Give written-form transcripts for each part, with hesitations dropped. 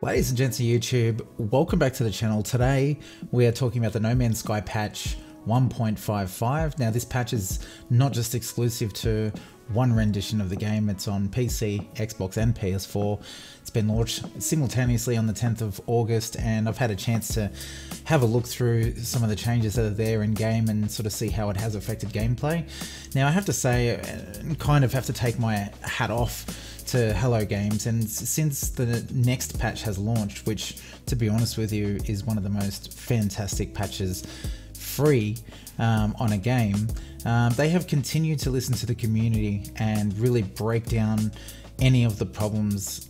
Ladies and gents of YouTube, welcome back to the channel. Today we are talking about the No Man's Sky patch 1.55. Now this patch is not just exclusive to one rendition of the game, it's on PC, Xbox and PS4. It's been launched simultaneously on the 10th of August and I've had a chance to have a look through some of the changes that are there in game and sort of see how it has affected gameplay. Now I have to say, kind of have to take my hat off to Hello Games, and since the next patch has launched, which to be honest with you is one of the most fantastic patches free on a game, they have continued to listen to the community and really break down any of the problems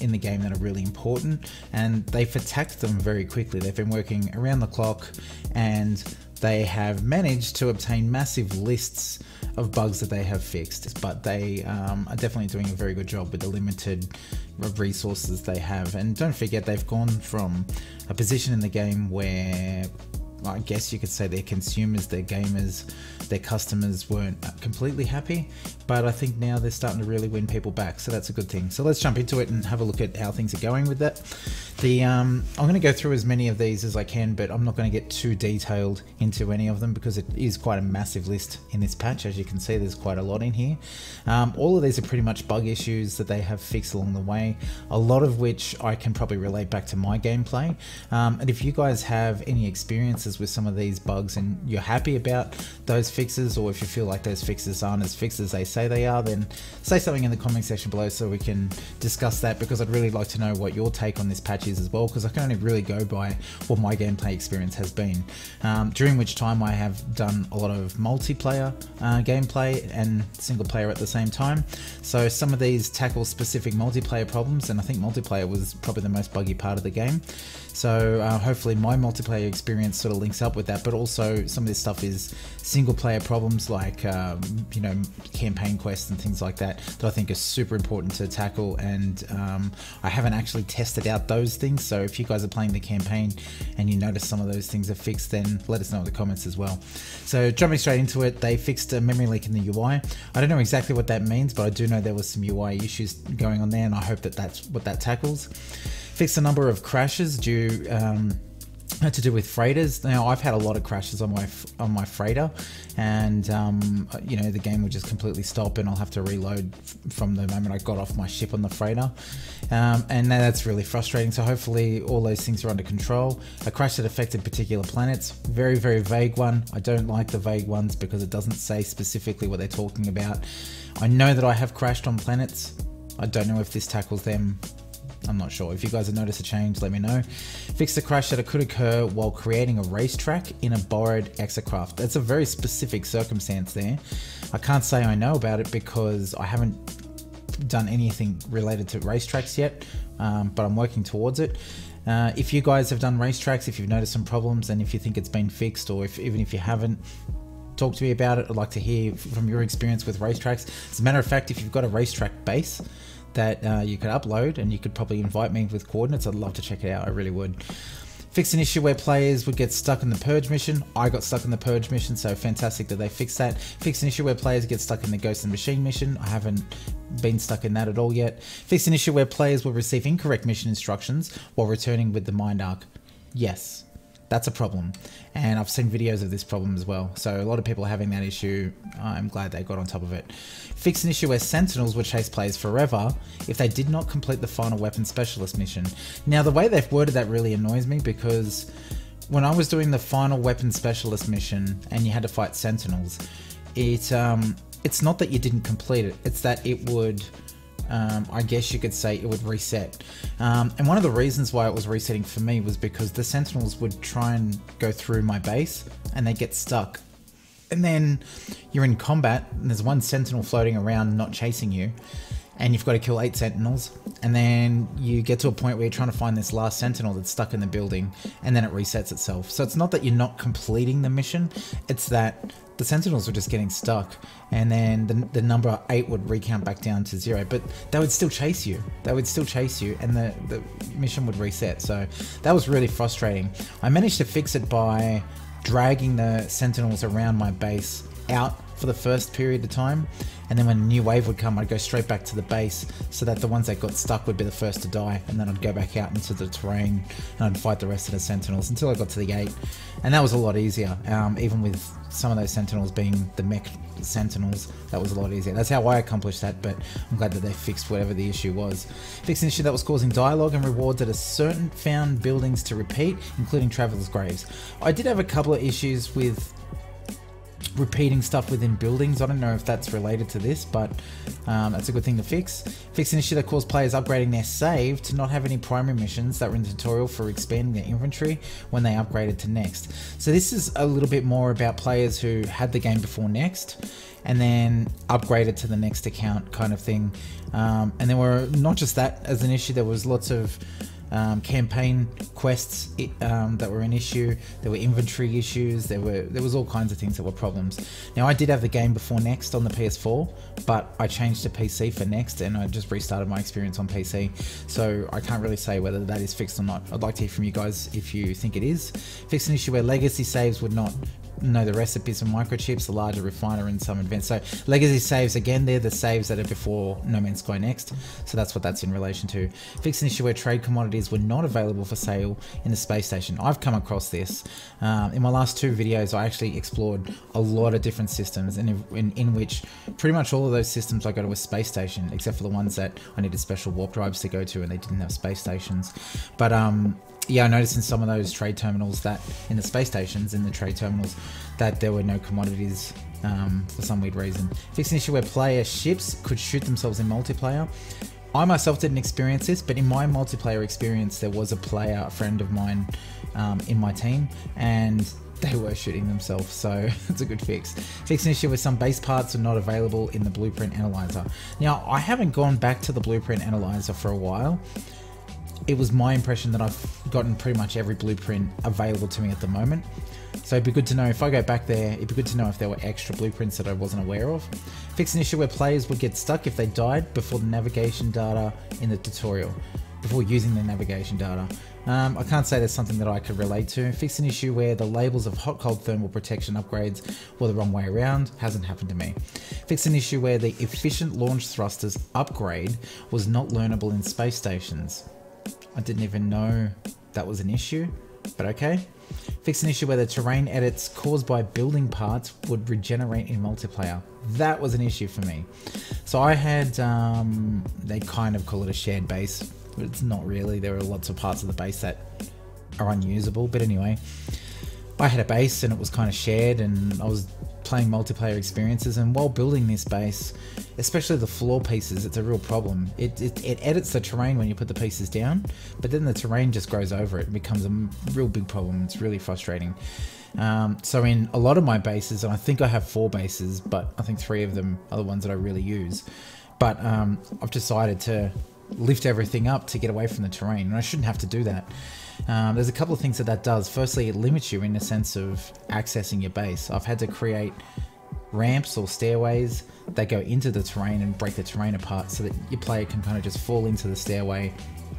in the game that are really important, and they've attacked them very quickly. They've been working around the clock and they have managed to obtain massive lists of bugs that they have fixed, but they are definitely doing a very good job with the limited resources they have. And don't forget, they've gone from a position in the game where I guess you could say their consumers, their gamers, their customers weren't completely happy, but I think now they're starting to really win people back, so that's a good thing. So let's jump into it and have a look at how things are going with that. I'm going to go through as many of these as I can, but I'm not going to get too detailed into any of them because it is quite a massive list in this patch. As you can see, there's quite a lot in here. All of these are pretty much bug issues that they have fixed along the way, a lot of which I can probably relate back to my gameplay. And if you guys have any experiences with some of these bugs and you're happy about those fixes, or if you feel like those fixes aren't as fixed as they say they are, then say something in the comment section below so we can discuss that, because I'd really like to know what your take on this patch is as well, because I can only really go by what my gameplay experience has been, during which time I have done a lot of multiplayer gameplay and single player at the same time. So some of these tackle specific multiplayer problems, and I think multiplayer was probably the most buggy part of the game. So hopefully my multiplayer experience sort of links up with that, but also some of this stuff is single player problems like you know, campaign quests and things like that that I think are super important to tackle, and I haven't actually tested out those things, so if you guys are playing the campaign and you notice some of those things are fixed, then let us know in the comments as well. So jumping straight into it, they fixed a memory leak in the UI. I don't know exactly what that means, but I do know there was some UI issues going on there, and I hope that that's what that tackles. Fixed a number of crashes due to do with freighters. Now I've had a lot of crashes on my freighter, and you know, the game would just completely stop and I'll have to reload from the moment I got off my ship on the freighter, and that's really frustrating. So hopefully all those things are under control. A crash that affected particular planets, very vague one. I don't like the vague ones because it doesn't say specifically what they're talking about. I know that I have crashed on planets. I don't know if this tackles them. I'm not sure. If you guys have noticed a change, let me know. Fix the crash that could occur while creating a racetrack in a borrowed exocraft. That's a very specific circumstance there. I can't say I know about it because I haven't done anything related to racetracks yet, but I'm working towards it. If you guys have done racetracks, if you've noticed some problems, and if you think it's been fixed, or even if you haven't, talk to me about it. I'd like to hear from your experience with racetracks. As a matter of fact, if you've got a racetrack base that you could upload, and you could probably invite me with coordinates, I'd love to check it out. I really would. Fix an issue where players would get stuck in the purge mission. I got stuck in the purge mission, so fantastic that they fixed that. Fix an issue where players get stuck in the ghost and machine mission. I haven't been stuck in that at all yet. Fix an issue where players will receive incorrect mission instructions while returning with the mind arc. Yes, that's a problem, and I've seen videos of this problem as well, so a lot of people are having that issue. I'm glad they got on top of it. Fix an issue where sentinels would chase players forever if they did not complete the final weapon specialist mission. Now the way they've worded that really annoys me, because when I was doing the final weapon specialist mission and you had to fight sentinels, it's not that you didn't complete it, it's that it would I guess you could say it would reset. And one of the reasons why it was resetting for me was because the sentinels would try and go through my base and they get stuck. And then you're in combat and there's one sentinel floating around not chasing you, and you've got to kill 8 sentinels, and then you get to a point where you're trying to find this last sentinel that's stuck in the building, and then it resets itself. So it's not that you're not completing the mission, it's that the sentinels were just getting stuck, and then the number 8 would recount back down to 0, but they would still chase you. They would still chase you, and the mission would reset. So that was really frustrating. I managed to fix it by dragging the sentinels around my base out for the first period of time, and then when a new wave would come, I'd go straight back to the base, so that the ones that got stuck would be the first to die, and then I'd go back out into the terrain and I'd fight the rest of the sentinels until I got to the gate. And that was a lot easier, even with some of those sentinels being the mech sentinels. That was a lot easier. That's how I accomplished that, but I'm glad that they fixed whatever the issue was. Fixed an issue that was causing dialogue and rewards at a certain found buildings to repeat, including Traveller's Graves. I did have a couple of issues with repeating stuff within buildings. I don't know if that's related to this, but that's a good thing to fix. Fix an issue that caused players upgrading their save to not have any primary missions that were in the tutorial for expanding their inventory when they upgraded to Next. So this is a little bit more about players who had the game before Next and then upgraded to the Next account kind of thing. And there were not just that as an issue, there was lots of campaign quests that were an issue. There were inventory issues. There was all kinds of things that were problems. Now I did have the game before Next on the PS4, but I changed to PC for Next, and I just restarted my experience on PC. So I can't really say whether that is fixed or not. I'd like to hear from you guys if you think it is. Fix an issue where legacy saves would not know the recipes for microchips, the larger refiner, and some advanced. So legacy saves, again, they're the saves that are before No Man's Sky Next, so that's what that's in relation to. Fix an issue where trade commodities were not available for sale in the space station. I've come across this. In my last 2 videos, I actually explored a lot of different systems, and in which pretty much all of those systems I go to a space station, except for the ones that I needed special warp drives to go to and they didn't have space stations. But yeah, I noticed in some of those trade terminals that, in the space stations, in the trade terminals, that there were no commodities for some weird reason. Fix an issue where player ships could shoot themselves in multiplayer. I myself didn't experience this, but in my multiplayer experience, there was a player, a friend of mine in my team, and they were shooting themselves, so it's a good fix. Fix an issue where some base parts are not available in the blueprint analyzer. Now, I haven't gone back to the blueprint analyzer for a while. It was my impression that I've gotten pretty much every blueprint available to me at the moment. So it'd be good to know, if I go back there, it'd be good to know if there were extra blueprints that I wasn't aware of. Fix an issue where players would get stuck if they died before the navigation data in the tutorial, before using the navigation data. I can't say there's something that I could relate to. Fix an issue where the labels of hot cold thermal protection upgrades were the wrong way around. Hasn't happened to me. Fix an issue where the efficient launch thrusters upgrade was not learnable in space stations. I didn't even know that was an issue, but okay. Fix an issue where the terrain edits caused by building parts would regenerate in multiplayer. That was an issue for me. So I had, they kind of call it a shared base, but it's not really. There are lots of parts of the base that are unusable, but anyway. I had a base and it was kind of shared, and I was playing multiplayer experiences, and while building this base, especially the floor pieces, it's a real problem. It edits the terrain when you put the pieces down, but then the terrain just grows over it and becomes a real big problem. It's really frustrating. So in a lot of my bases, and I think I have 4 bases, but I think 3 of them are the ones that I really use, but I've decided to lift everything up to get away from the terrain, and I shouldn't have to do that. There's a couple of things that does. Firstly, it limits you in the sense of accessing your base. I've had to create ramps or stairways that go into the terrain and break the terrain apart so that your player can kind of just fall into the stairway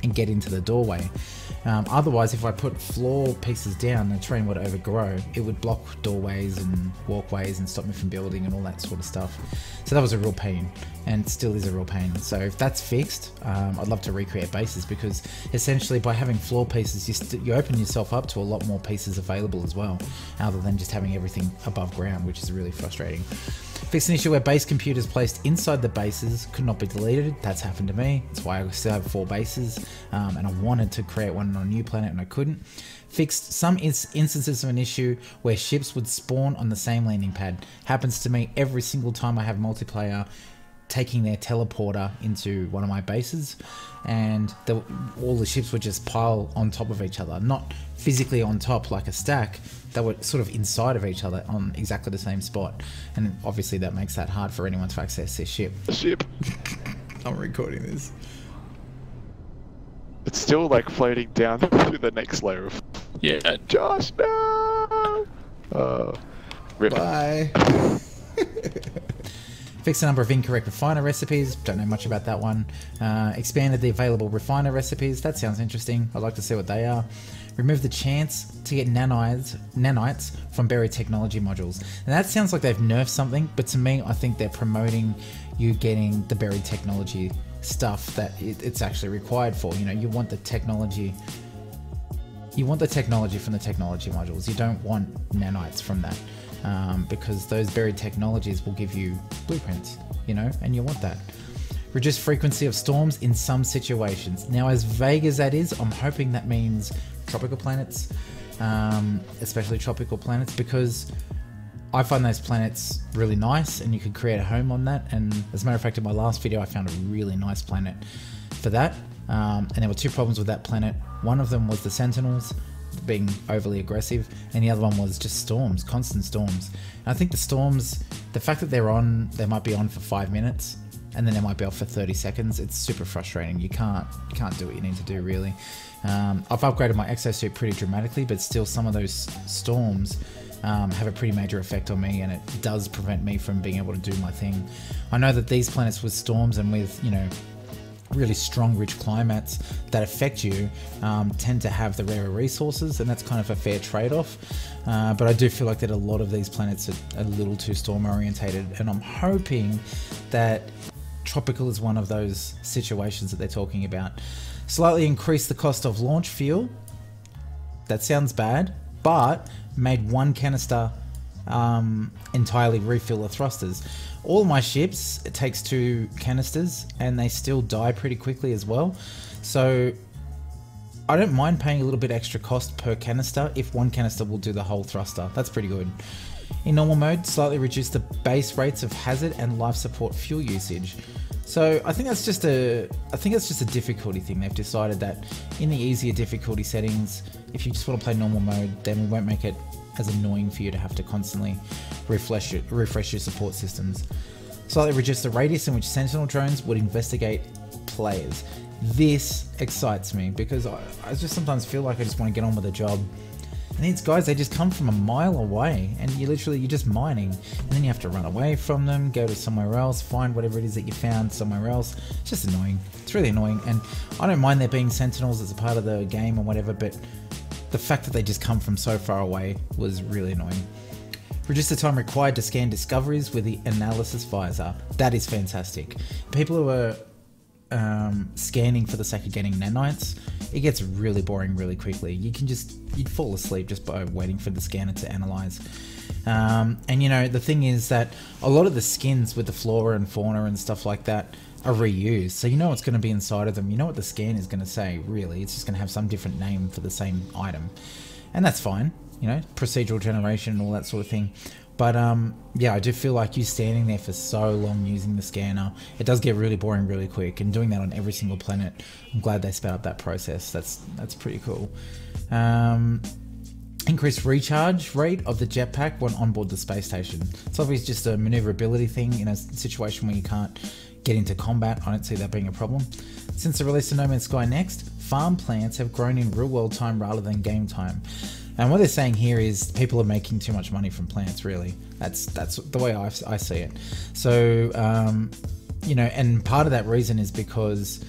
and get into the doorway. Otherwise, if I put floor pieces down, the terrain would overgrow. It would block doorways and walkways and stop me from building and all that sort of stuff. So that was a real pain, and still is a real pain. So if that's fixed, I'd love to recreate bases, because essentially by having floor pieces, you open yourself up to a lot more pieces available as well, other than just having everything above ground, which is really frustrating. Fix an issue where base computers placed inside the bases could not be deleted. That's happened to me. That's why I still have 4 bases, and I wanted to create one on a new planet and I couldn't. Fixed some instances of an issue where ships would spawn on the same landing pad. Happens to me every single time I have multiplayer taking their teleporter into one of my bases, and all the ships would just pile on top of each other, not physically on top like a stack. They were sort of inside of each other on exactly the same spot, and obviously that makes that hard for anyone to access their ship. I'm recording this. It's still like floating down to the next layer of... Yeah. Josh, no! Rip. Bye. Fixed the number of incorrect refiner recipes, don't know much about that one. Expanded the available refiner recipes, that sounds interesting, I'd like to see what they are. Remove the chance to get nanites from buried technology modules. And that sounds like they've nerfed something, but to me, I think they're promoting you getting the buried technology stuff that it's actually required for. You know, you want the technology. You want the technology from the technology modules. You don't want nanites from that. Because those buried technologies will give you blueprints, you know, and you want that. Reduce frequency of storms in some situations. Now, as vague as that is, I'm hoping that means tropical planets, especially tropical planets, because I find those planets really nice and you could create a home on that. And as a matter of fact, in my last video, I found a really nice planet for that. And there were 2 problems with that planet. One of them was the Sentinels being overly aggressive, and the other one was just storms, constant storms. And I think the storms, the fact that they might be on for 5 minutes and then they might be off for 30 seconds, it's super frustrating. You can't do what you need to do, really. I've upgraded my exosuit pretty dramatically, but still some of those storms have a pretty major effect on me, and it does prevent me from being able to do my thing. I know that these planets with storms and with, you know, really strong rich climates that affect you tend to have the rarer resources, and that's kind of a fair trade-off, but I do feel like that a lot of these planets are a little too storm orientated, and I'm hoping that tropical is one of those situations that they're talking about. Slightly increase the cost of launch fuel. That sounds bad, but made 1 canister entirely refill the thrusters. All my ships, it takes 2 canisters and they still die pretty quickly as well. So I don't mind paying a little bit extra cost per canister if 1 canister will do the whole thruster. That's pretty good. In normal mode, slightly reduce the base rates of hazard and life support fuel usage. So I think that's just a difficulty thing. They've decided that in the easier difficulty settings, if you just want to play normal mode, then we won't make it as annoying for you to have to constantly refresh your support systems. Slightly reduce the radius in which Sentinel drones would investigate players. This excites me because I just sometimes feel like I just want to get on with the job. And these guys, they just come from a mile away, and you're just mining, and then you have to run away from them, go to somewhere else, find whatever it is that you found somewhere else. It's just annoying. It's really annoying, and I don't mind there being Sentinels as a part of the game or whatever, but the fact that they just come from so far away was really annoying. Reduce the time required to scan discoveries with the analysis visor. That is fantastic. People who are scanning for the sake of getting nanites, it gets really boring really quickly. You'd fall asleep just by waiting for the scanner to analyze. And you know, the thing is that a lot of the skins with the flora and fauna and stuff like that are reused, so you know what's going to be inside of them. You know what the scan is going to say, really. It's just going to have some different name for the same item, and that's fine, you know, procedural generation and all that sort of thing. But yeah, I do feel like you standing there for so long using the scanner, it does get really boring really quick, and doing that on every single planet, I'm glad they sped up that process. That's pretty cool. Increased recharge rate of the jetpack when on board the space station. It's obviously just a maneuverability thing in a situation where you can't get into combat. I don't see that being a problem. Since the release of No Man's Sky Next, farm plants have grown in real world time rather than game time. And what they're saying here is people are making too much money from plants, really. That's the way I see it. So, you know, and part of that reason is because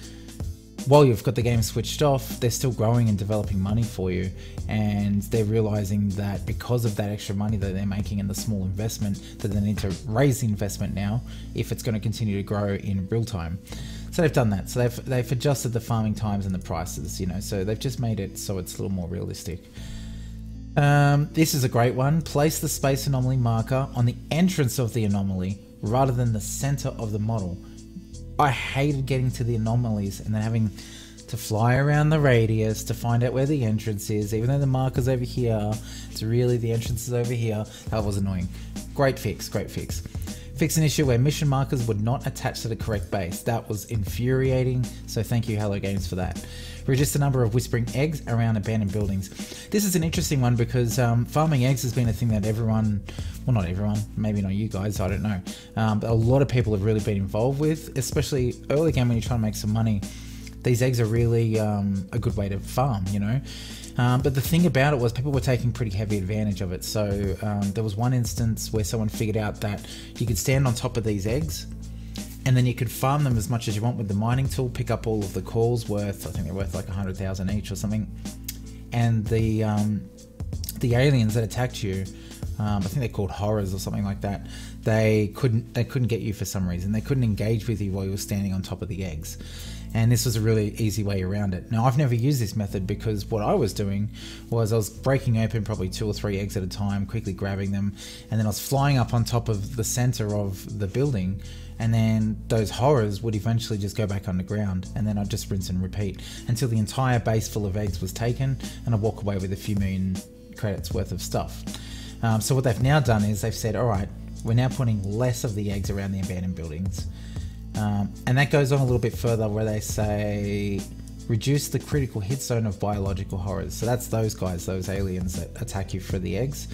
while you've got the game switched off, they're still growing and developing money for you, and they're realizing that because of that extra money that they're making and the small investment, that they need to raise the investment now if it's going to continue to grow in real time. So they've done that. So they've adjusted the farming times and the prices, you know, so they've just made it so it's a little more realistic. This is a great one. Place the space anomaly marker on the entrance of the anomaly rather than the center of the model. I hated getting to the anomalies and then having to fly around the radius to find out where the entrance is, even though the marker's over here. It's really the entrance is over here. That was annoying. Great fix, great fix. Fix an issue where mission markers would not attach to the correct base. That was infuriating, so thank you Hello Games for that. Reduce the number of whispering eggs around abandoned buildings. This is an interesting one because farming eggs has been a thing that everyone, well not everyone, maybe not you guys, I don't know, but a lot of people have really been involved with, especially early game when you're trying to make some money. these eggs are really a good way to farm, you know. But the thing about it was people were taking pretty heavy advantage of it. So there was one instance where someone figured out that you could stand on top of these eggs and then you could farm them as much as you want with the mining tool, pick up all of the cores worth, I think they're worth like 100,000 each or something. And the aliens that attacked you, I think they're called horrors or something like that, they couldn't get you for some reason. They couldn't engage with you while you were standing on top of the eggs. And this was a really easy way around it. Now, I've never used this method because what I was doing was I was breaking open probably 2 or 3 eggs at a time, quickly grabbing them, and then I was flying up on top of the center of the building, and then those horrors would eventually just go back underground, and then I'd just rinse and repeat until the entire base full of eggs was taken, and I'd walk away with a few million credits worth of stuff. So what they've now done is they've said, all right, we're now putting less of the eggs around the abandoned buildings. And that goes on a little bit further where they say reduce the critical hit zone of biological horrors. So that's those guys, those aliens that attack you for the eggs.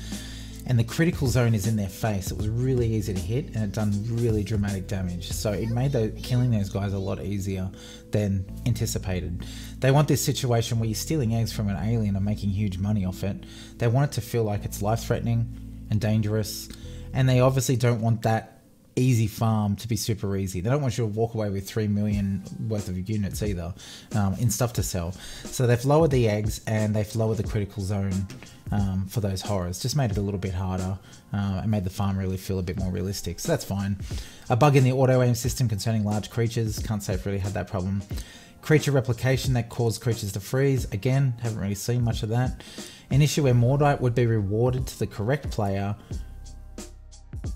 And the critical zone is in their face. It was really easy to hit and it done really dramatic damage. So it made killing those guys a lot easier than anticipated. They want this situation where you're stealing eggs from an alien and making huge money off it. They want it to feel like it's life-threatening and dangerous. And they obviously don't want that easy farm to be super easy. They don't want you to walk away with 3 million worth of units either in stuff to sell. So they've lowered the eggs and they've lowered the critical zone for those horrors. Just made it a little bit harder and made the farm really feel a bit more realistic. So that's fine. A bug in the auto aim system concerning large creatures. Can't say I've really had that problem. Creature replication that caused creatures to freeze. Again, haven't really seen much of that. An issue where Mordite would be rewarded to the correct player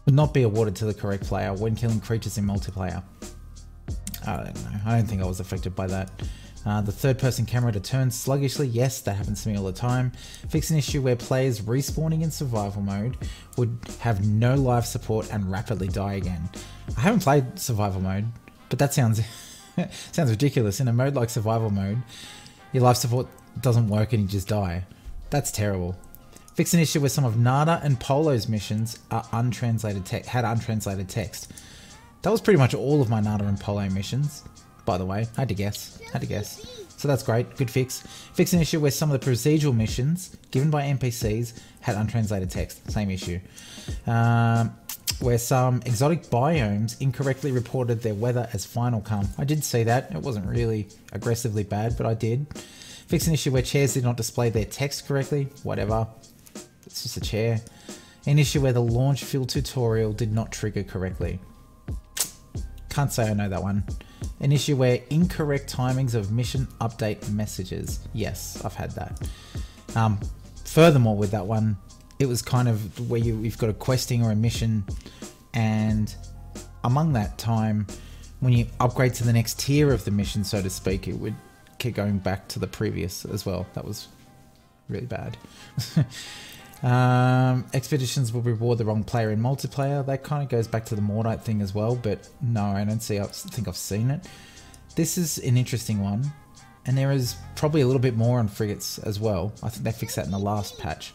would not be awarded to the correct player when killing creatures in multiplayer. I don't know. I don't think I was affected by that. The third person camera to turn sluggishly. Yes, that happens to me all the time. Fix an issue where players respawning in survival mode would have no life support and rapidly die again. I haven't played survival mode, but that sounds sounds ridiculous. In a mode like survival mode, your life support doesn't work and you just die. That's terrible. Fix an issue where some of Nada and Polo's missions are had untranslated text. That was pretty much all of my Nada and Polo missions, by the way. Had to guess. So that's great. Good fix. Fix an issue where some of the procedural missions given by NPCs had untranslated text. Same issue. Where some exotic biomes incorrectly reported their weather as final calm. I did see that. It wasn't really aggressively bad, but I did. Fix an issue where chairs did not display their text correctly. Whatever. It's just a chair. An issue where the launch field tutorial did not trigger correctly. Can't say I know that one. An issue where incorrect timings of mission update messages. Yes, I've had that. Furthermore, with that one, it was kind of where you've got a questing or a mission, and among that time, when you upgrade to the next tier of the mission, so to speak, it would keep going back to the previous as well. That was really bad. Expeditions will reward the wrong player in multiplayer. That kind of goes back to the Mordite thing as well, but no, I don't think I've seen it. This is an interesting one, and there is probably a little bit more on frigates as well. I think they fixed that in the last patch.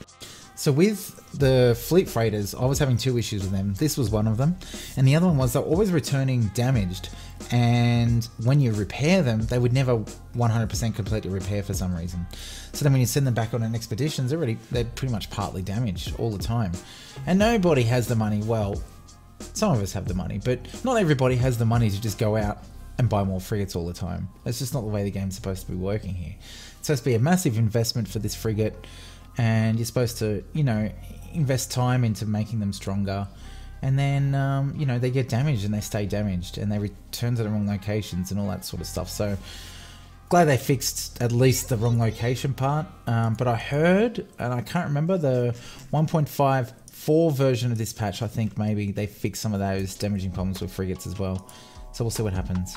So with the fleet freighters, I was having 2 issues with them. This was one of them, and the other one was they're always returning damaged, and when you repair them, they would never 100% completely repair for some reason. So then when you send them back on an expedition, they're pretty much partly damaged all the time. And nobody has the money. Well, some of us have the money, but not everybody has the money to just go out and buy more frigates all the time. That's just not the way the game's supposed to be working here. It's supposed to be a massive investment for this frigate, and you're supposed to, you know, invest time into making them stronger. And then, you know, they get damaged and they stay damaged and they return to the wrong locations and all that sort of stuff. So glad they fixed at least the wrong location part. But I heard, and I can't remember, the 1.54 version of this patch, I think maybe they fixed some of those damaging problems with frigates as well. So we'll see what happens.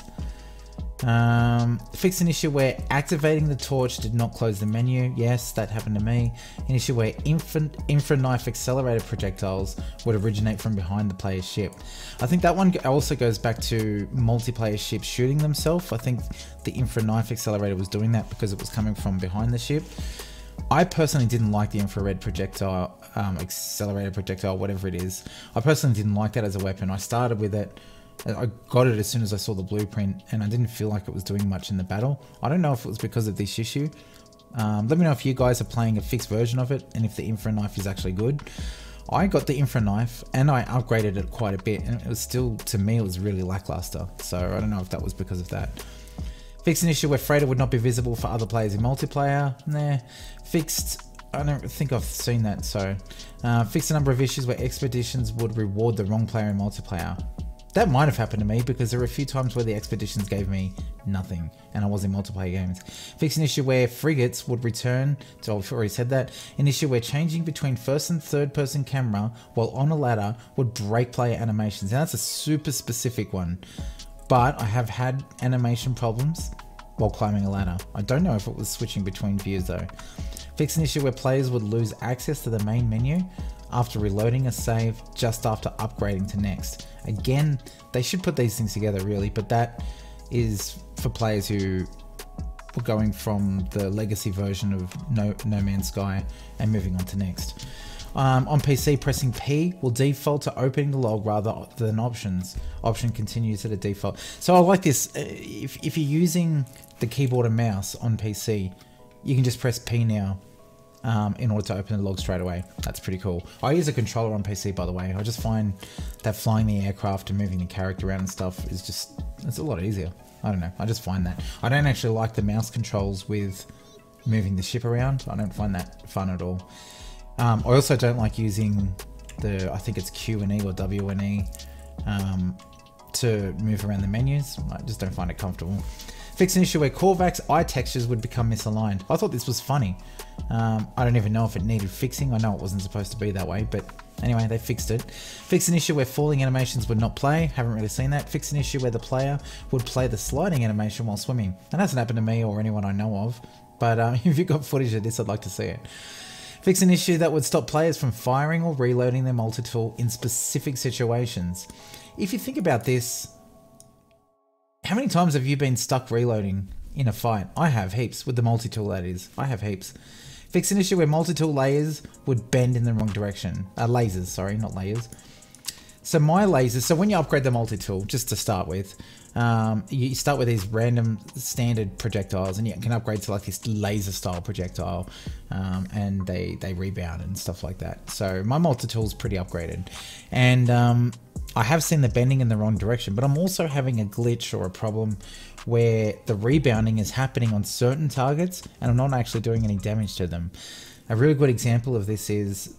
Fix an issue where activating the torch did not close the menu. Yes, that happened to me. An issue where infra knife accelerated projectiles would originate from behind the player's ship. I think that one also goes back to multiplayer ships shooting themselves. I think the infra knife accelerator was doing that because it was coming from behind the ship. I personally didn't like the infrared projectile, accelerated projectile, whatever it is. I personally didn't like that as a weapon. I started with it, I got it as soon as I saw the blueprint, and I didn't feel like it was doing much in the battle. I don't know if it was because of this issue. Let me know if you guys are playing a fixed version of it, and if the infra knife is actually good. I got the infra knife, and I upgraded it quite a bit, and it was still, to me, it was really lackluster. So I don't know if that was because of that. Fixed an issue where freighter would not be visible for other players in multiplayer. Nah. Fixed, I don't think I've seen that. So fixed a number of issues where expeditions would reward the wrong player in multiplayer. That might have happened to me because there were a few times where the expeditions gave me nothing and I was in multiplayer games. Fixed an issue where frigates would return to, I've already said that, an issue where changing between first and third person camera while on a ladder would break player animations. Now that's a super specific one, but I have had animation problems while climbing a ladder. I don't know if it was switching between views though. Fixed an issue where players would lose access to the main menu after reloading a save just after upgrading to next. Again, they should put these things together really, but that is for players who were going from the legacy version of No Man's Sky and moving on to next. On PC, pressing P will default to opening the log rather than options. Option continues at a default. So I like this. If you're using the keyboard and mouse on PC, you can just press P now in order to open the log straight away. That's pretty cool. I use a controller on PC, by the way. I just find that flying the aircraft and moving the character around and stuff is just, it's a lot easier. I don't know. I just find that. I don't actually like the mouse controls with moving the ship around. I don't find that fun at all. I also don't like using the, I think it's Q and E or W and E to move around the menus. I just don't find it comfortable. Fix an issue where Korvac's eye textures would become misaligned. I thought this was funny. I don't even know if it needed fixing. I know it wasn't supposed to be that way, but anyway, they fixed it. Fix an issue where falling animations would not play. Haven't really seen that. Fix an issue where the player would play the sliding animation while swimming. That hasn't happened to me or anyone I know of, but if you've got footage of this, I'd like to see it. Fix an issue that would stop players from firing or reloading their multi-tool in specific situations. If you think about this, how many times have you been stuck reloading in a fight? I have heaps, with the multi-tool that is. I have heaps. Fix an issue where multi-tool layers would bend in the wrong direction. Lasers, sorry, not layers. So my lasers, so when you upgrade the multi-tool, just to start with, you start with these random standard projectiles and you can upgrade to like this laser style projectile and they rebound and stuff like that. So my multi-tool is pretty upgraded. And I have seen the bending in the wrong direction, but I'm also having a glitch or a problem where the rebounding is happening on certain targets and I'm not actually doing any damage to them. A really good example of this is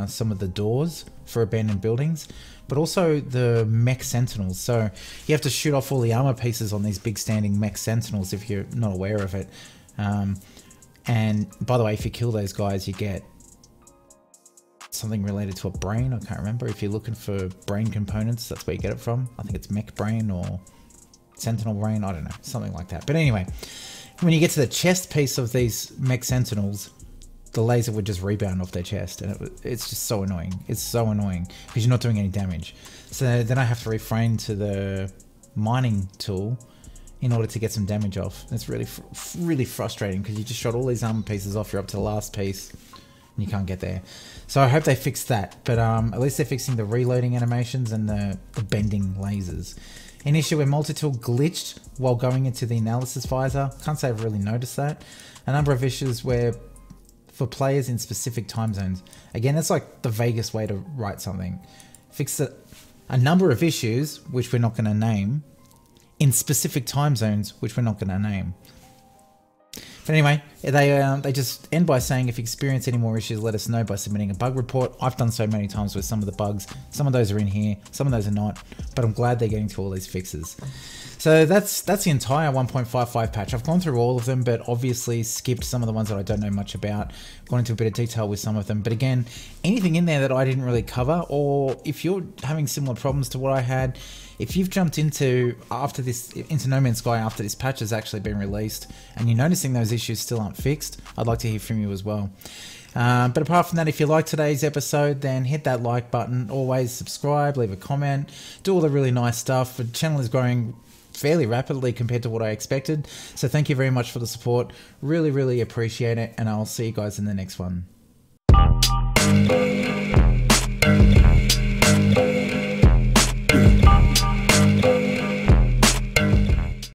some of the doors for abandoned buildings, but also the mech sentinels. So you have to shoot off all the armor pieces on these big standing mech sentinels if you're not aware of it. And by the way, if you kill those guys, you get something related to a brain. I can't remember. If you're looking for brain components, that's where you get it from. I think it's mech brain or sentinel brain. I don't know, something like that. But anyway, when you get to the chest piece of these mech sentinels, the laser would just rebound off their chest, and it's just so annoying. It's so annoying because you're not doing any damage. So then I have to refrain to the mining tool in order to get some damage off. It's really frustrating because you just shot all these armor pieces off. You're up to the last piece and you can't get there. So I hope they fix that, but at least they're fixing the reloading animations and the bending lasers. An issue where multi-tool glitched while going into the analysis visor. Can't say I've really noticed that. A number of issues where for players in specific time zones. Again, that's like the vaguest way to write something. Fix a number of issues, which we're not going to name, in specific time zones, which we're not going to name. But anyway, they just end by saying, if you experience any more issues, let us know by submitting a bug report. I've done so many times with some of the bugs. Some of those are in here, some of those are not, but I'm glad they're getting to all these fixes. So that's the entire 1.55 patch. I've gone through all of them, but obviously skipped some of the ones that I don't know much about. Gone into a bit of detail with some of them. But again, anything in there that I didn't really cover, or if you're having similar problems to what I had, if you've jumped into No Man's Sky after this patch has actually been released, and you're noticing those issues still aren't fixed, I'd like to hear from you as well. But apart from that, if you like today's episode, then hit that like button. Always subscribe, leave a comment, do all the really nice stuff. The channel is growing fairly rapidly compared to what I expected. So thank you very much for the support. Really, really appreciate it. And I'll see you guys in the next one.